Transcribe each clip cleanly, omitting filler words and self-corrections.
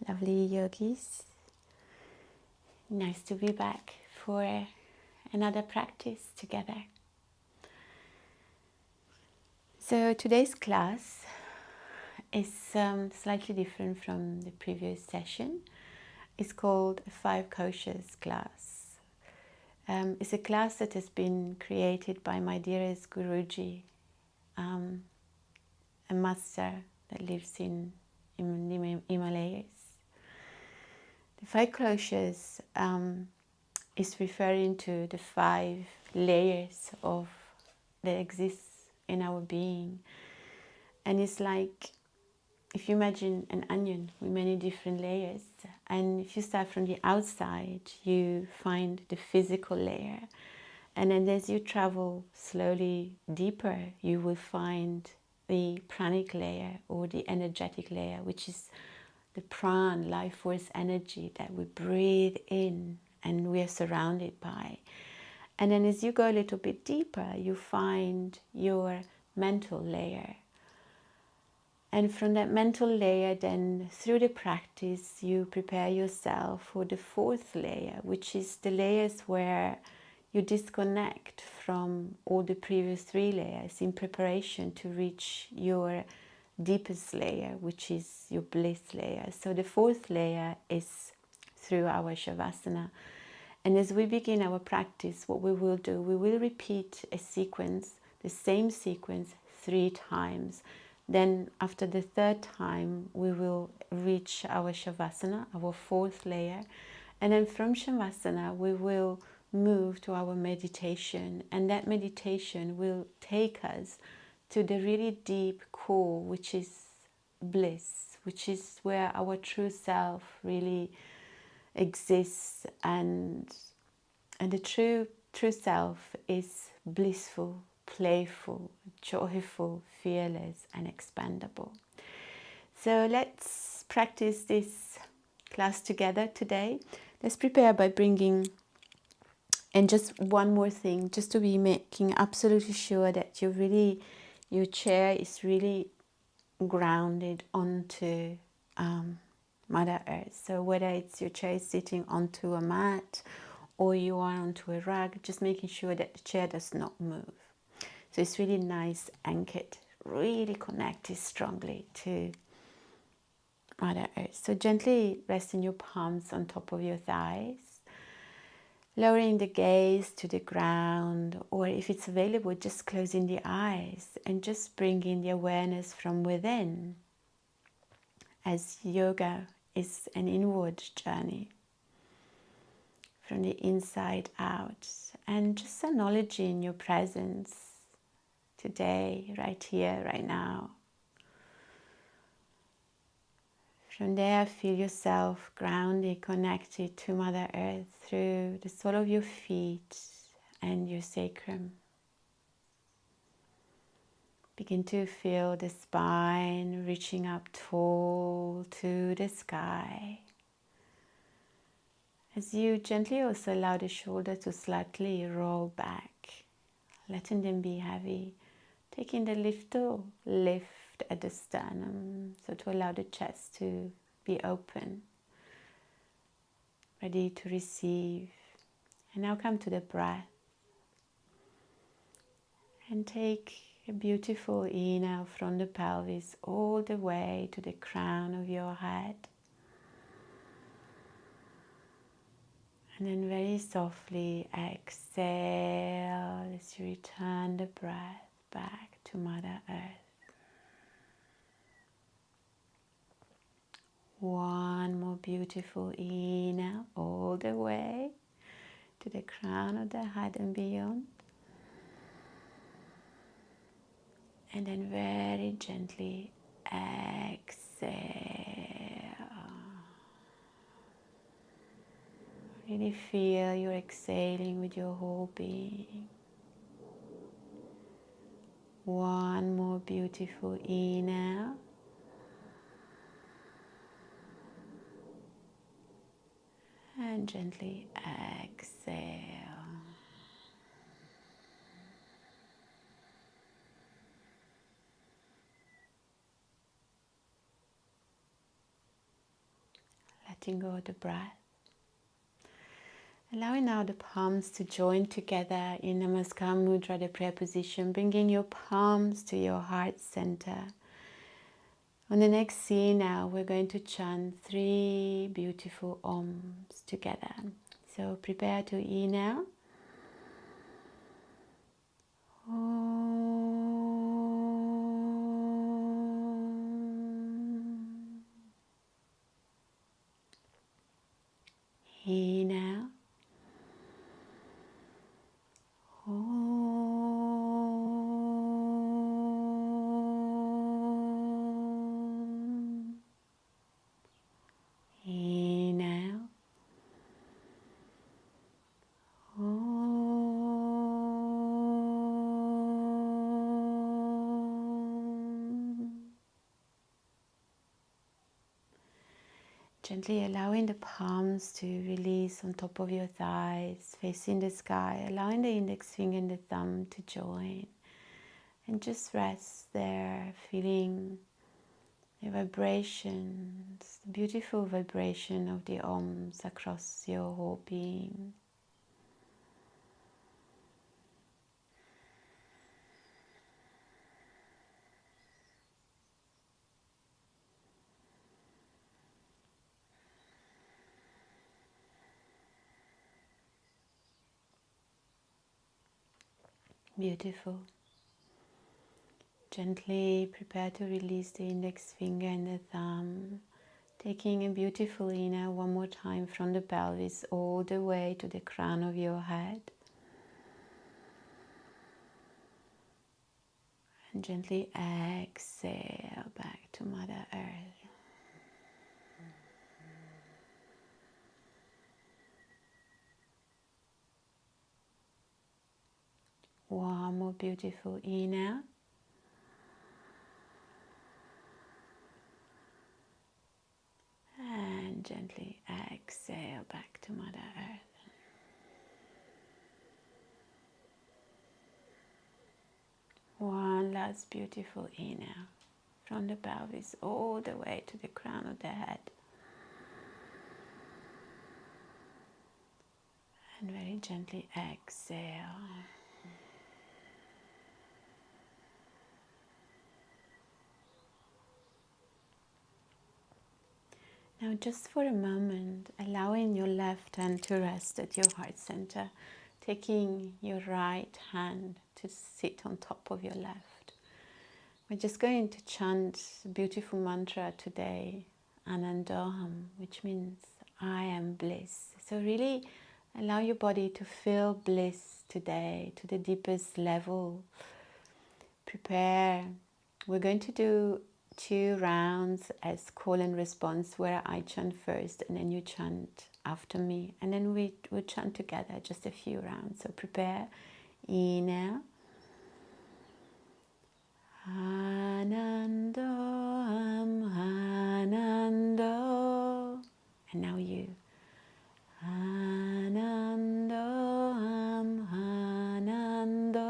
Lovely yogis, nice to be back for another practice together. So today's class is slightly different from the previous session. It's called a 5 Koshas class. It's a class that has been created by my dearest Guruji, a master that lives in the Himalayas. The 5 Koshas is referring to the 5 layers of that exist in our being, and it's like if you imagine an onion with many different layers, and if you start from the outside you find the physical layer, and then as you travel slowly deeper you will find the pranic layer or the energetic layer, which is the pran, life force energy that we breathe in and we are surrounded by. And then as you go a little bit deeper, you find your mental layer. And from that mental layer, then through the practice, you prepare yourself for the 4th layer, which is the layers where you disconnect from all the previous 3 layers in preparation to reach your deepest layer, which is your bliss layer. So the 4th layer is through our Shavasana. And as we begin our practice, what we will do, we will repeat a sequence, the same sequence 3 times. Then after the 3rd time, we will reach our Shavasana, our 4th layer. And then from Shavasana, we will move to our meditation. And that meditation will take us to the really deep core, which is bliss, which is where our true self really exists, and the true self is blissful, playful, joyful, fearless, and expandable. So let's practice this class together today. Let's prepare by bringing, and just one more thing, just to be making absolutely sure that your chair is really grounded onto Mother Earth. So whether it's your chair is sitting onto a mat or you are onto a rug, just making sure that the chair does not move. So it's really nice, anchored, really connected strongly to Mother Earth. So gently resting your palms on top of your thighs, lowering the gaze to the ground, or if it's available, just closing the eyes and just bringing the awareness from within, as yoga is an inward journey from the inside out, and just acknowledging your presence today, right here, right now. From there, feel yourself grounded, connected to Mother Earth through the sole of your feet and your sacrum. Begin to feel the spine reaching up tall to the sky. As you gently also allow the shoulders to slightly roll back, letting them be heavy, taking the lift at the sternum, so to allow the chest to be open, ready to receive. And now come to the breath and take a beautiful inhale from the pelvis all the way to the crown of your head. And then very softly exhale as you return the breath back to Mother Earth. One more beautiful inhale all the way to the crown of the head and beyond. And then very gently exhale. Really feel you're exhaling with your whole being. One more beautiful inhale. And gently exhale. letting go of the breath. Allowing now the palms to join together in Namaskar Mudra, the prayer position, bringing your palms to your heart center. On the next C now, we're going to chant 3 beautiful Oms together. So prepare to inhale. Inhale. Inhale. Gently allowing the palms to release on top of your thighs, facing the sky, allowing the index finger and the thumb to join. And just rest there, feeling the vibrations, the beautiful vibration of the Oms across your whole being. Beautiful. Gently prepare to release the index finger and the thumb, taking a beautiful inhale one more time from the pelvis all the way to the crown of your head. And gently exhale back to Mother Earth. One more beautiful inhale. And gently exhale back to Mother Earth. One last beautiful inhale from the pelvis all the way to the crown of the head. And very gently exhale. Now just for a moment, allowing your left hand to rest at your heart center, taking your right hand to sit on top of your left. We're just going to chant a beautiful mantra today, Anandoham, which means I am bliss. So really allow your body to feel bliss today to the deepest level. Prepare. We're going to do 2 rounds as call and response, where I chant first and then you chant after me, and then we will chant together just a few rounds. So prepare. Inhale. Anando, Anando. And now you. Anando, Anando.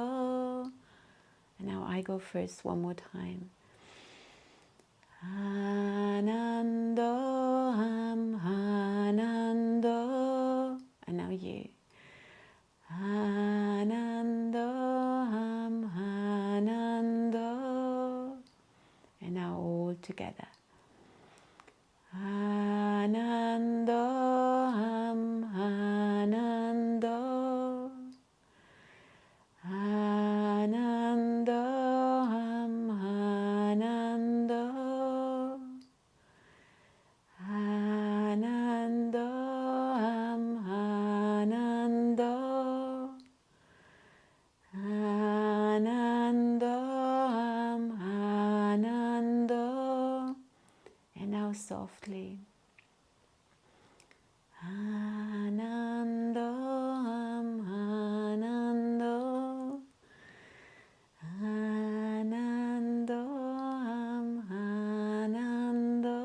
And now I go first one more time. Anando, Anando. And now you. Anando, Anando. And now all together. Anando, Anando. Anando, Anando. Anando, Anando. Anando, Anando. And now softly. Anando, Anando. Anando, Anando.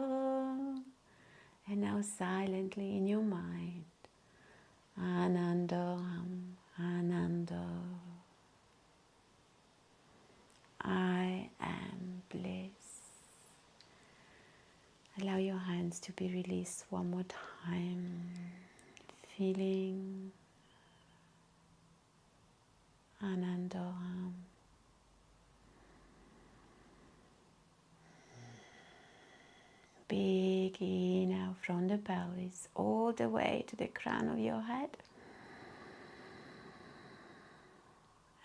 And now silently in your mind. Anando, Anando. I am bliss. Allow your hands to be released one more time. Feeling Anandam. Big inhale from the pelvis all the way to the crown of your head.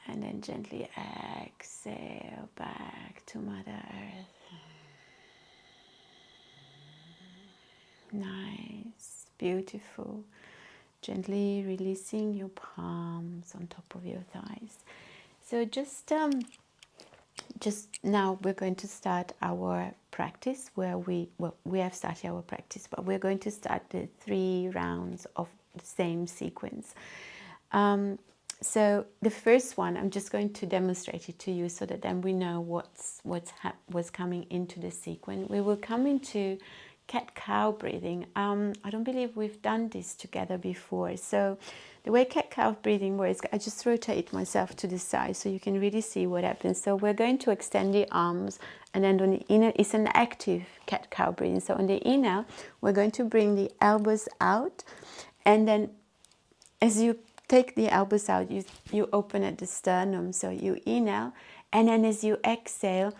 And then gently exhale back to Mother Earth. Nice, beautiful. Gently releasing your palms on top of your thighs. So just now we're going to start our practice where we have started our practice, but we're going to start the 3 rounds of the same sequence. So the first one, I'm just going to demonstrate it to you so that then we know what's coming into the sequence. We will come into cat-cow breathing. I don't believe we've done this together before. So the way cat-cow breathing works, I just rotate myself to the side so you can really see what happens. So we're going to extend the arms, and then on the inner, it's an active cat-cow breathing. So on the inhale, we're going to bring the elbows out, and then as you take the elbows out, you open at the sternum. So you inhale, and then as you exhale,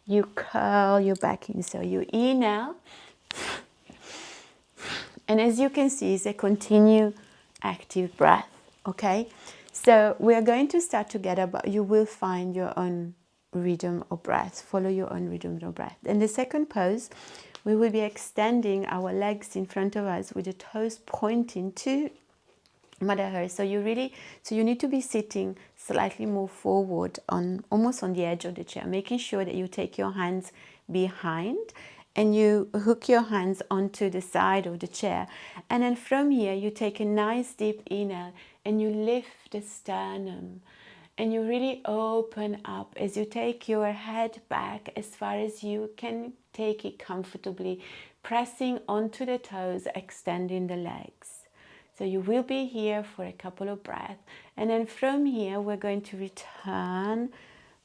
you curl your back in. So you inhale, and as you can see, it's a continued active breath, okay? So we're going to start together, but you will find your own rhythm of breath. Follow your own rhythm of breath. In the second pose, we will be extending our legs in front of us with the toes pointing to Mother Earth. So you need to be sitting slightly more forward, almost on the edge of the chair, making sure that you take your hands behind and you hook your hands onto the side of the chair. And then from here, you take a nice deep inhale and you lift the sternum. And you really open up as you take your head back as far as you can take it comfortably, pressing onto the toes, extending the legs. So you will be here for a couple of breaths. And then from here, we're going to return,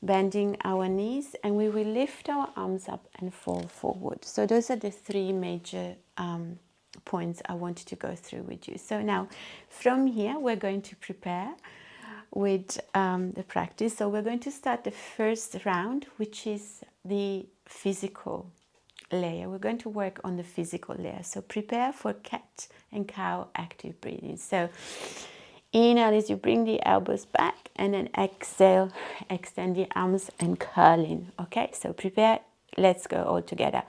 bending our knees, and we will lift our arms up and fall forward. So those are the 3 major points I wanted to go through with you. So now, from here, we're going to prepare with the practice. So we're going to start the first round, which is the physical layer. We're going to work on the physical layer. So prepare for cat and cow active breathing. So inhale as you bring the elbows back, and then exhale, extend the arms and curl in. Okay, so prepare. Let's go all together.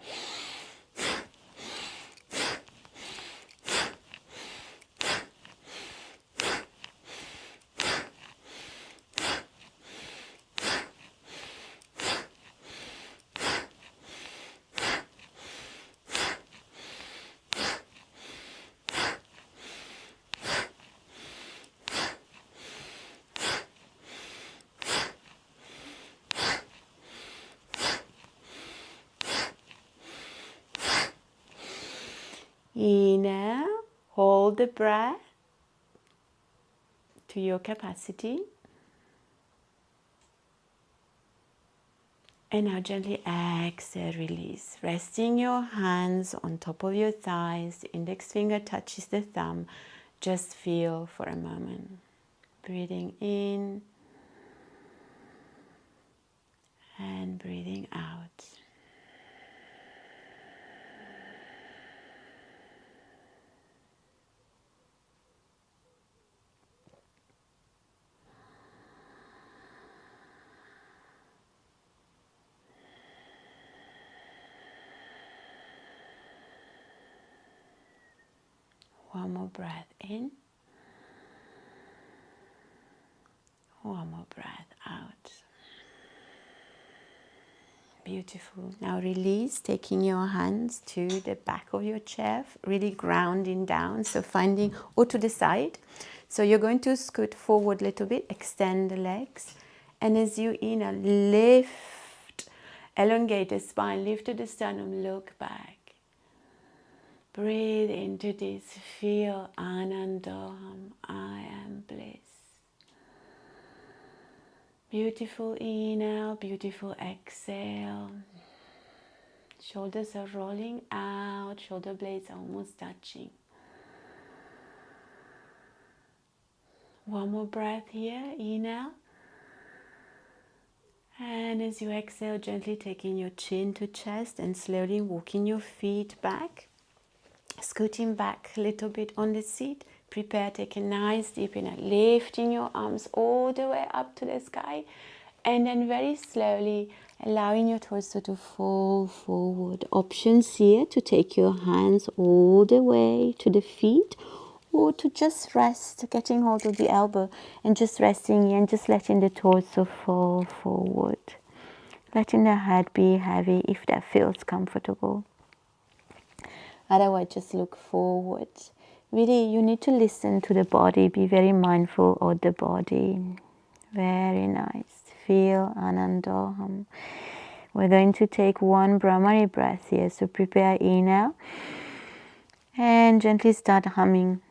Inhale, hold the breath to your capacity. And now gently exhale, release. Resting your hands on top of your thighs, the index finger touches the thumb. Just feel for a moment. Breathing in and breathing out. One more breath in. One more breath out. Beautiful. Now release, taking your hands to the back of your chair, really grounding down. So finding, or to the side. So you're going to scoot forward a little bit, extend the legs. And as you inhale, lift, elongate the spine, lift to the sternum, look back. Breathe into this, feel Anandam, I am bliss. Beautiful inhale, beautiful exhale. Shoulders are rolling out, shoulder blades are almost touching. One more breath here, inhale. And as you exhale, gently taking your chin to chest and slowly walking your feet back. Scooting back a little bit on the seat. Prepare, take a nice deep inhale, lifting your arms all the way up to the sky. And then very slowly allowing your torso to fall forward. Options here to take your hands all the way to the feet, or to just rest, getting hold of the elbow and just resting here and just letting the torso fall forward. Letting the head be heavy if that feels comfortable. Otherwise, just look forward. Really, you need to listen to the body. Be very mindful of the body. Very nice. Feel Anandaham. We're going to take one Brahmari breath here. So prepare, inhale. And gently start humming.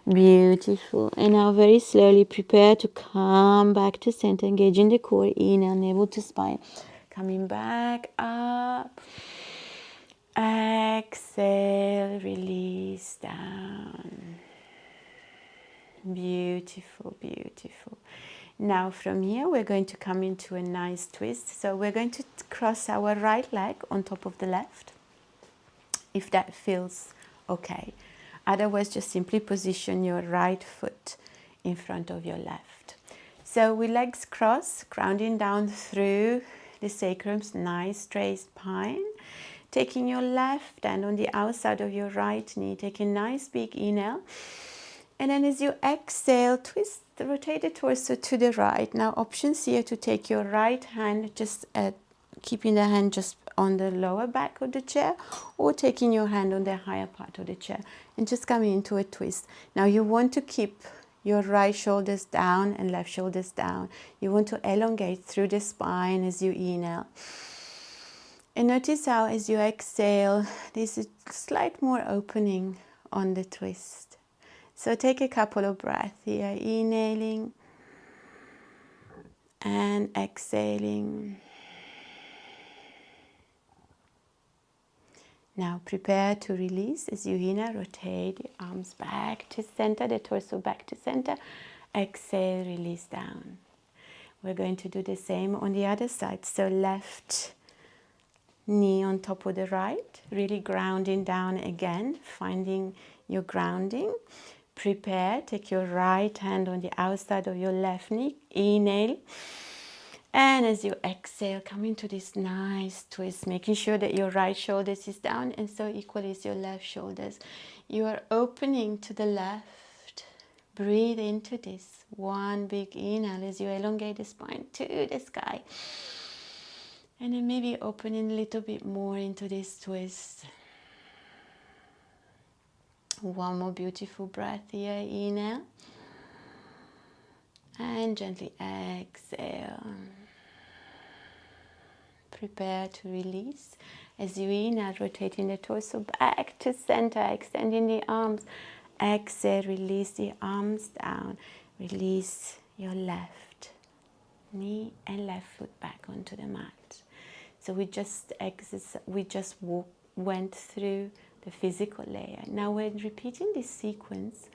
Beautiful. And now very slowly prepare to come back to center, engaging the core, inhale, navel to spine. Coming back up. Exhale, release down. Beautiful, beautiful. Now from here we're going to come into a nice twist. So we're going to cross our right leg on top of the left, if that feels okay. Otherwise, just simply position your right foot in front of your left. So with legs crossed, grounding down through the sacrum, nice straight spine. Taking your left hand on the outside of your right knee, take a nice big inhale. And then as you exhale, twist, rotate the torso to the right. Now options here to take your right hand, just keeping the hand just on the lower back of the chair, or taking your hand on the higher part of the chair and just coming into a twist. Now you want to keep your right shoulders down and left shoulders down. You want to elongate through the spine as you inhale. And notice how as you exhale, there's a slight more opening on the twist. So take a couple of breaths here, inhaling and exhaling. Now prepare to release as you inhale, rotate the arms back to center, the torso back to center. Exhale, release down. We're going to do the same on the other side. So left knee on top of the right, really grounding down again, finding your grounding. Prepare, take your right hand on the outside of your left knee, inhale. And as you exhale, come into this nice twist, making sure that your right shoulder is down and so equally is your left shoulders. You are opening to the left. Breathe into this. One big inhale as you elongate the spine to the sky. And then maybe opening a little bit more into this twist. One more beautiful breath here. Inhale. And gently exhale. Prepare to release. As you inhale, rotating the torso back to center, extending the arms. Exhale, release the arms down. Release your left knee and left foot back onto the mat. So we just went through the physical layer. Now we're repeating this sequence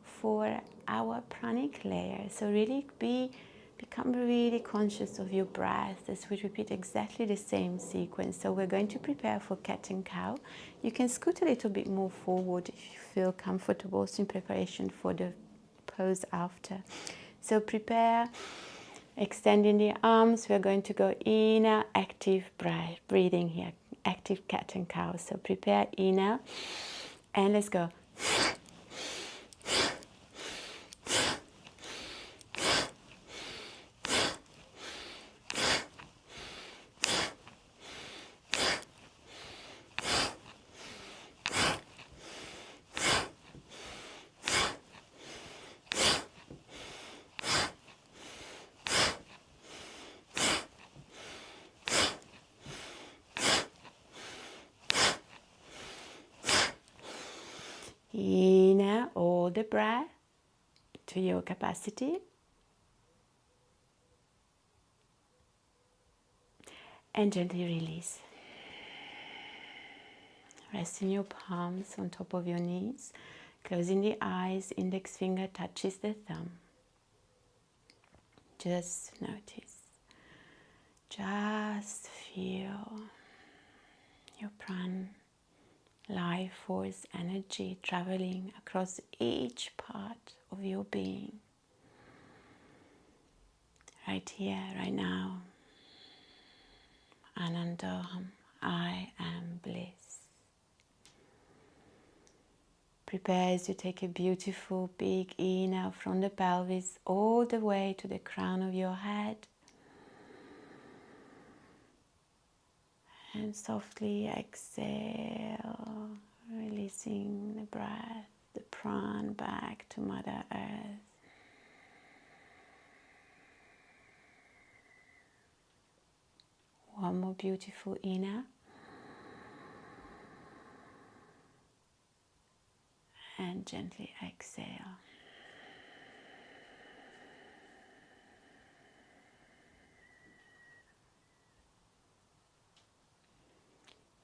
for our pranic layer. So really become really conscious of your breath as we repeat exactly the same sequence. So we're going to prepare for cat and cow. You can scoot a little bit more forward if you feel comfortable in preparation for the pose after. So prepare, extending the arms. We're going to go inhale, active breathing here, active cat and cow. So prepare, inhale, and let's go. the breath to your capacity. And gently release. Resting your palms on top of your knees. Closing the eyes, index finger touches the thumb. Just notice. Just feel your prana, life force, energy traveling across each part of your being. Right here, right now. Anandaham, I am bliss. Prepare as you take a beautiful big inhale from the pelvis all the way to the crown of your head. And softly exhale, releasing the breath, the prana back to Mother Earth. One more beautiful inhale. And gently exhale.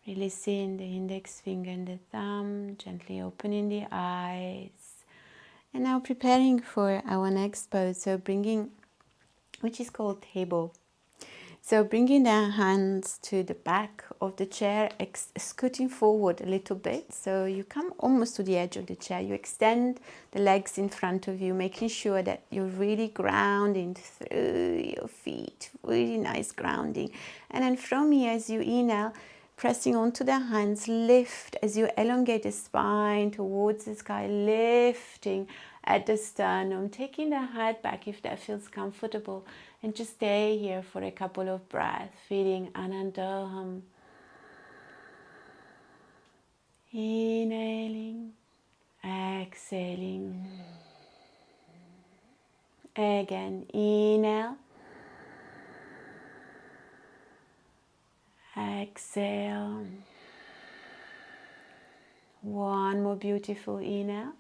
Releasing the index finger and the thumb, gently opening the eyes. And now preparing for our next pose, so bringing, which is called table. So bringing the hands to the back of the chair, scooting forward a little bit. So you come almost to the edge of the chair. You extend the legs in front of you, making sure that you're really grounding through your feet. Really nice grounding. And then from here, as you inhale, pressing onto the hands, lift as you elongate the spine towards the sky, lifting at the sternum, taking the head back if that feels comfortable, and just stay here for a couple of breaths, feeling Anandaham. Inhaling, exhaling. Again, inhale. Exhale. One more beautiful inhale.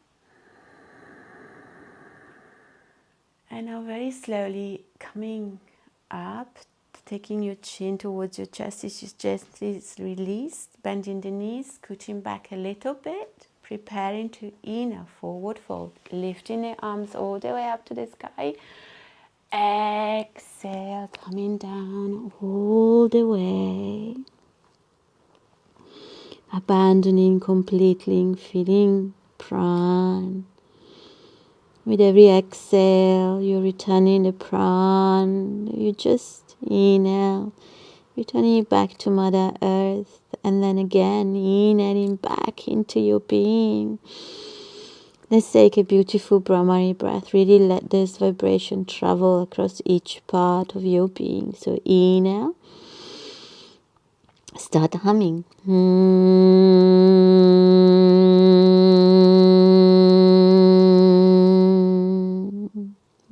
And now very slowly coming up, taking your chin towards your chest as you gently release, bending the knees, scooting back a little bit, preparing to inhale, forward fold, lifting the arms all the way up to the sky. Exhale, coming down all the way. Abandoning completely, feeling prana. With every exhale, you're returning the prana. You just inhale, returning back to Mother Earth, and then again inhaling back into your being. Let's take a beautiful Brahmari breath. Really let this vibration travel across each part of your being. So inhale. Start humming.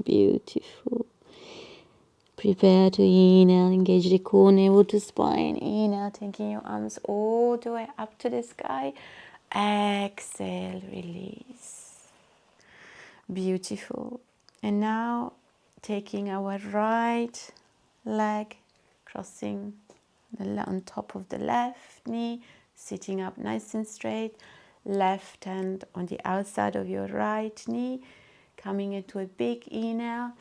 Beautiful. Prepare to inhale, engage the core, navel to spine. Inhale, taking your arms all the way up to the sky. Exhale, release. Beautiful. And now taking our right leg, crossing on top of the left knee, sitting up nice and straight. Left hand on the outside of your right knee, coming into a big inhale.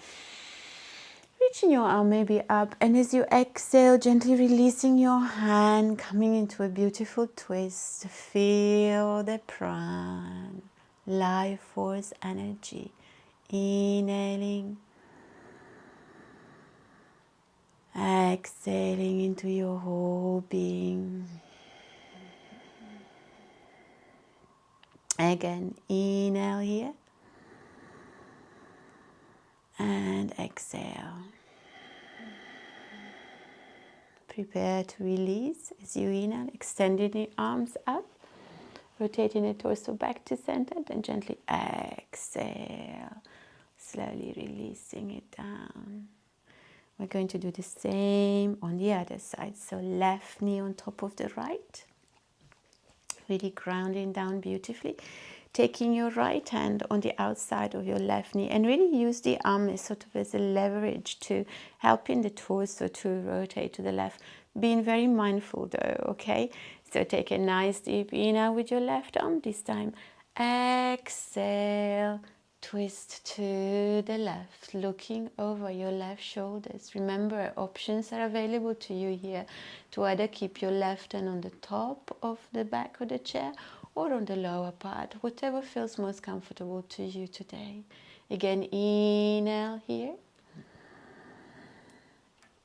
Reaching your arm maybe up, and as you exhale, gently releasing your hand, coming into a beautiful twist. Feel the prana, life force energy. Inhaling, exhaling into your whole being. Again, inhale here. And exhale. Prepare to release as you inhale, extending the arms up, rotating the torso back to center, then gently exhale, slowly releasing it down. We're going to do the same on the other side. So left knee on top of the right, really grounding down beautifully. taking your right hand on the outside of your left knee and really use the arm as sort of as a leverage to helping the torso to rotate to the left. Being very mindful though, okay? So take a nice deep inhale with your left arm this time. Exhale, twist to the left, looking over your left shoulders. Remember, options are available to you here to either keep your left hand on the top of the back of the chair or on the lower part, whatever feels most comfortable to you today. Again, inhale here.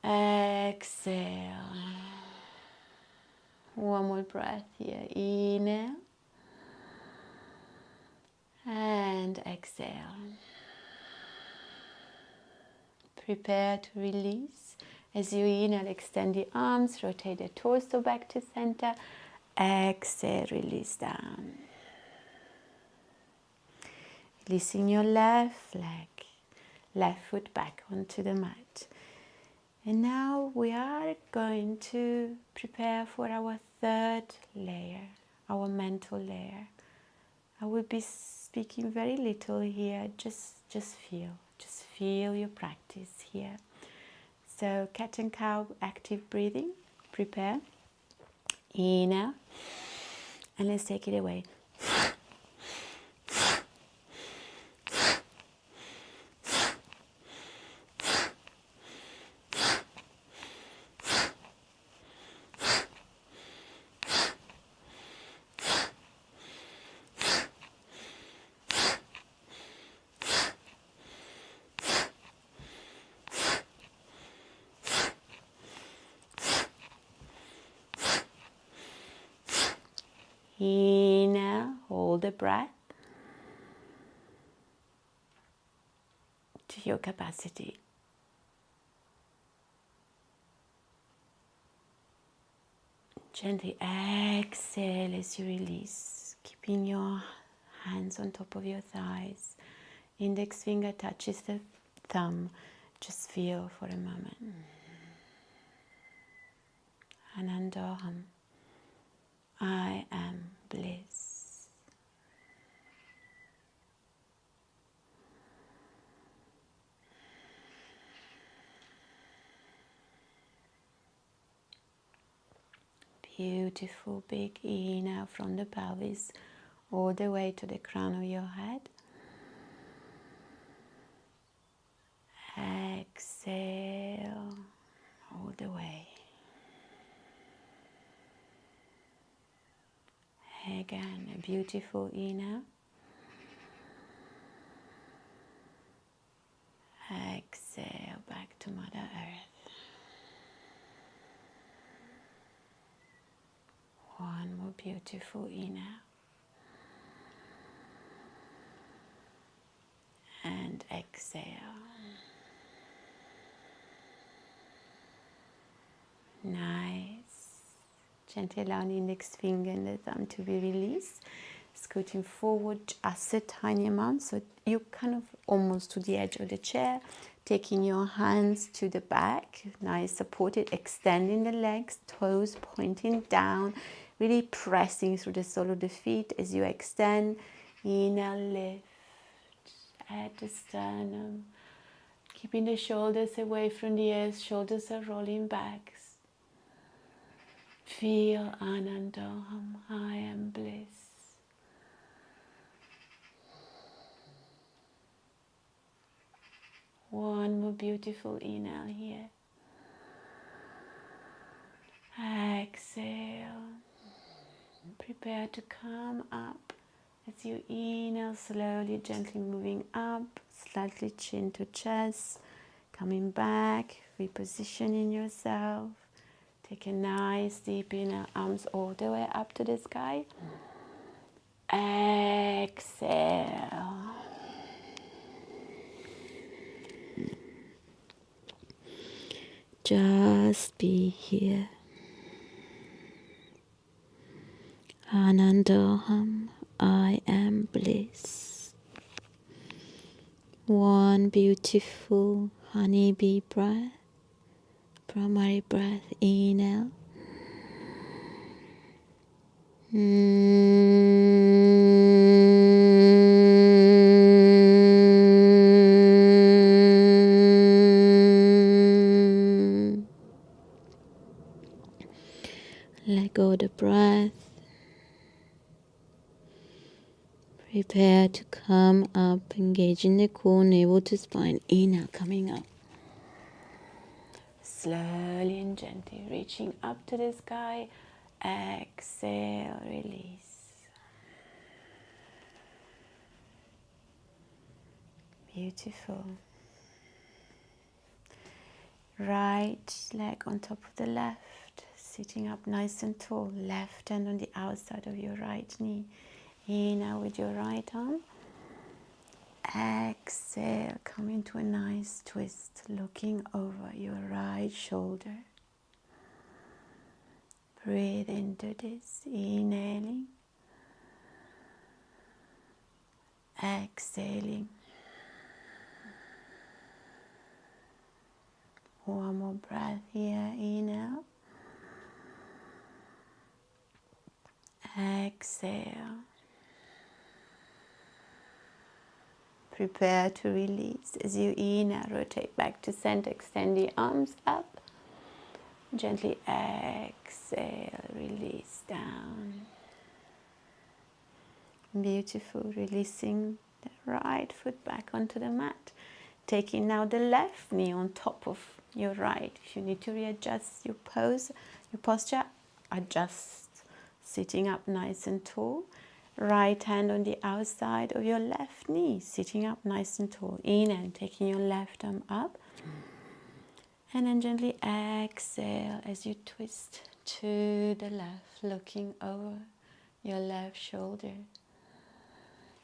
Exhale. One more breath here. Inhale. And exhale. Prepare to release. As you inhale, extend the arms, rotate the torso back to center. Exhale, release down. Releasing your left leg, left foot back onto the mat. And now we are going to prepare for our third layer, our mental layer. I will be speaking very little here, just feel your practice here. So cat and cow active breathing, prepare, inhale, and let's take it away. Inhale, hold the breath to your capacity. Gently exhale as you release, keeping your hands on top of your thighs. Index finger touches the thumb. Just feel for a moment. Anandoham. I am bliss. Beautiful big inhale from the pelvis all the way to the crown of your head. Exhale all the way. Again, a beautiful inhale. Exhale back to Mother Earth. One more beautiful inhale. And exhale. Nice. Gently allow the index finger and the thumb to be released. Scooting forward just a tiny amount, so you're kind of almost to the edge of the chair. Taking your hands to the back, nice supported, extending the legs, toes pointing down, really pressing through the sole of the feet as you extend. Inhale, lift at the sternum, keeping the shoulders away from the earth. Shoulders are rolling back. Feel Anandoham, I am bliss. One more beautiful inhale here. Exhale. Prepare to come up. As you inhale, slowly, gently moving up, slightly chin to chest, coming back, repositioning yourself. Take a nice deep inhale, arms all the way up to the sky. Exhale. Just be here. Anandoham, I am bliss. One beautiful honeybee breath. Primary breath, inhale. go the breath. Prepare to come up, engaging the core, navel to spine. Inhale, coming up. Slowly and gently reaching up to the sky. Exhale, release. Beautiful. Right leg on top of the left, sitting up nice and tall. Left hand on the outside of your right knee. Inhale with your right arm. Exhale, come into a nice twist, looking over your right shoulder. Breathe into this, inhaling, exhaling. One more breath here, inhale, exhale. Prepare to release. As you inhale, rotate back to center, extend the arms up. Gently exhale, release down. Beautiful, releasing the right foot back onto the mat. Taking now the left knee on top of your right. If you need to readjust your pose, your posture, adjust. Sitting up nice and tall. Right hand on the outside of your left knee, sitting up nice and tall. Inhale, taking your left arm up. And then gently exhale as you twist to the left, looking over your left shoulder.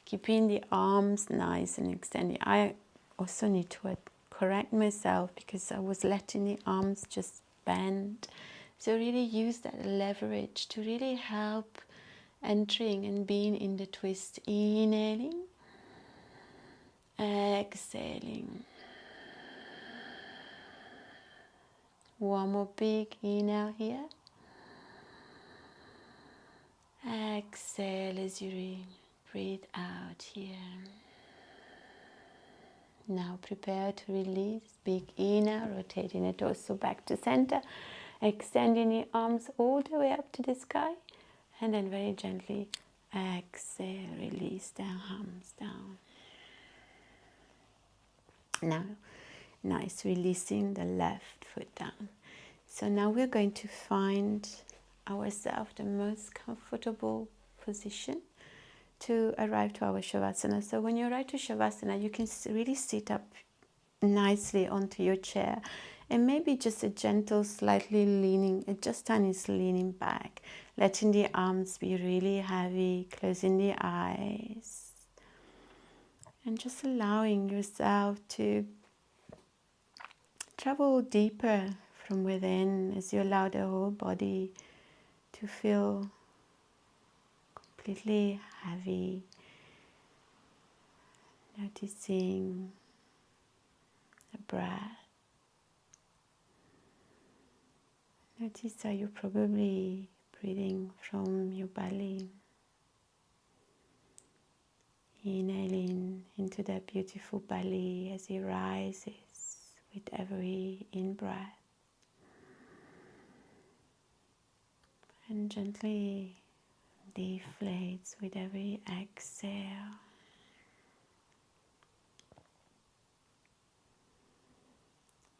Keeping the arms nice and extended. I also need to correct myself because I was letting the arms just bend. So really use that leverage to really help entering and being in the twist. Inhaling, exhaling. One more big inhale here. Exhale as you breathe out here. Now prepare to release. Big inhale, rotating the torso back to center. Extending the arms all the way up to the sky. And then very gently exhale, release the arms down. Now, nice, releasing the left foot down. So now we're going to find ourselves the most comfortable position to arrive to our Shavasana. So when you arrive to Shavasana, you can really sit up nicely onto your chair and maybe just a gentle, slightly leaning, just tiny leaning back, letting the arms be really heavy, closing the eyes, and just allowing yourself to travel deeper from within as you allow the whole body to feel completely heavy. Noticing the breath. Notice how you're probably breathing from your belly. Inhaling into that beautiful belly as it rises with every in-breath. And gently deflates with every exhale.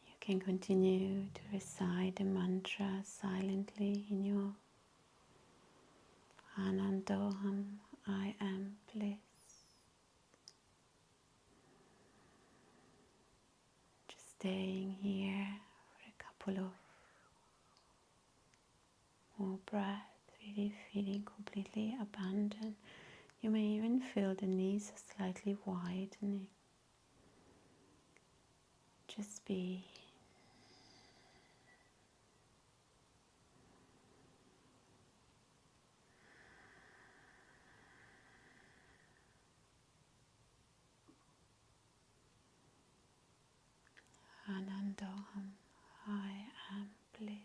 You can continue to recite the mantra silently in your Anandoham, I am bliss. Just staying here for a couple of more breaths, really feeling completely abandoned. You may even feel the knees slightly widening. Just be. Anandoham, I am bliss.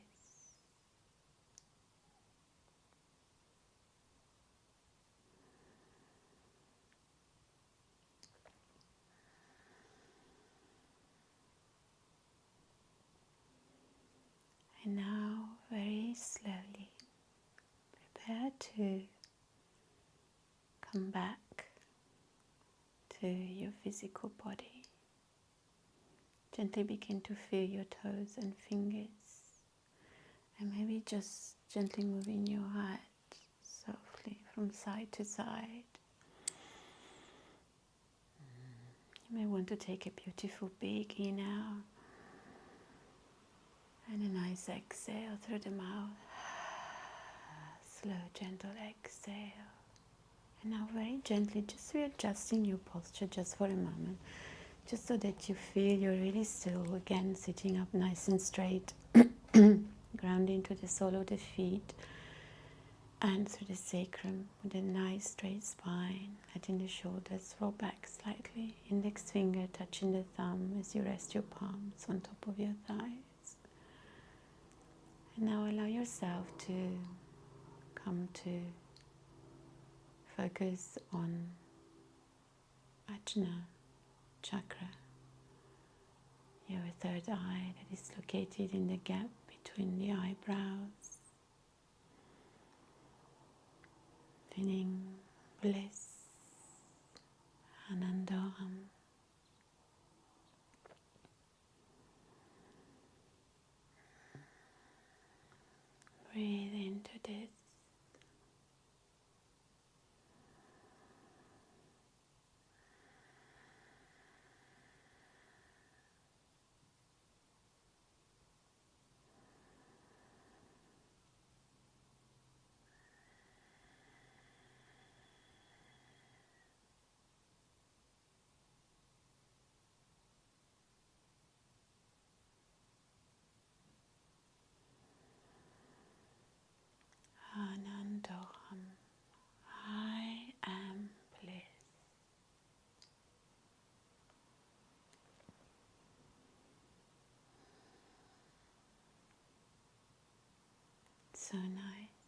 And now, very slowly, to come back to your physical body. Gently begin to feel your toes and fingers, and maybe just gently moving your head softly from side to side. You may want to take a beautiful big inhale and a nice exhale through the mouth. Slow, gentle exhale. And now very gently, just readjusting your posture just for a moment, just so that you feel you're really still, again, sitting up nice and straight, grounding to the sole of the feet and through the sacrum with a nice straight spine, letting the shoulders roll back slightly, index finger touching the thumb as you rest your palms on top of your thighs. And now allow yourself to come to focus on Ajna chakra, your third eye that is located in the gap between the eyebrows, feeling bliss, Anandam. Breathe into this. Anandam. I am bliss. So nice.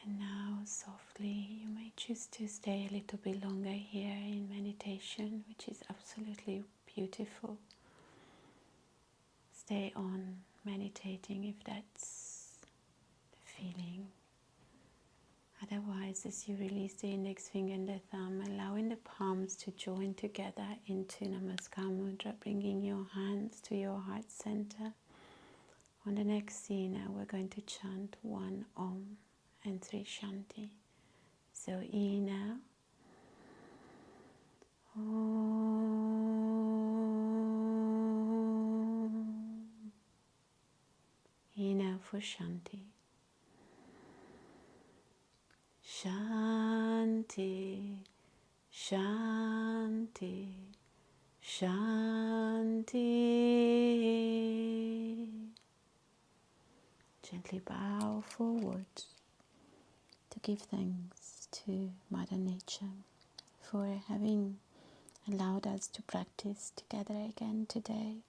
And now softly you may choose to stay a little bit longer here in meditation, which is absolutely beautiful. Stay on meditating if that's the feeling. Otherwise, as you release the index finger and the thumb, allowing the palms to join together into Namaskar Mudra, bringing your hands to your heart center. On the next Sina, we're going to chant 1 Om and 3 Shanti. So inhale. Om. Inhale for Shanti. Shanti, Shanti, Shanti. Gently bow forward to give thanks to Mother Nature for having allowed us to practice together again today,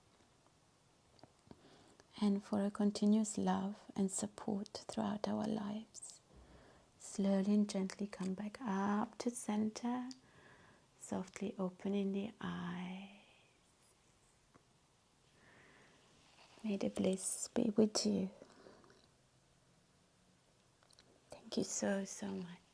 and for a continuous love and support throughout our lives. Slowly and gently come back up to center, softly opening the eyes. May the bliss be with you. Thank you so, so much.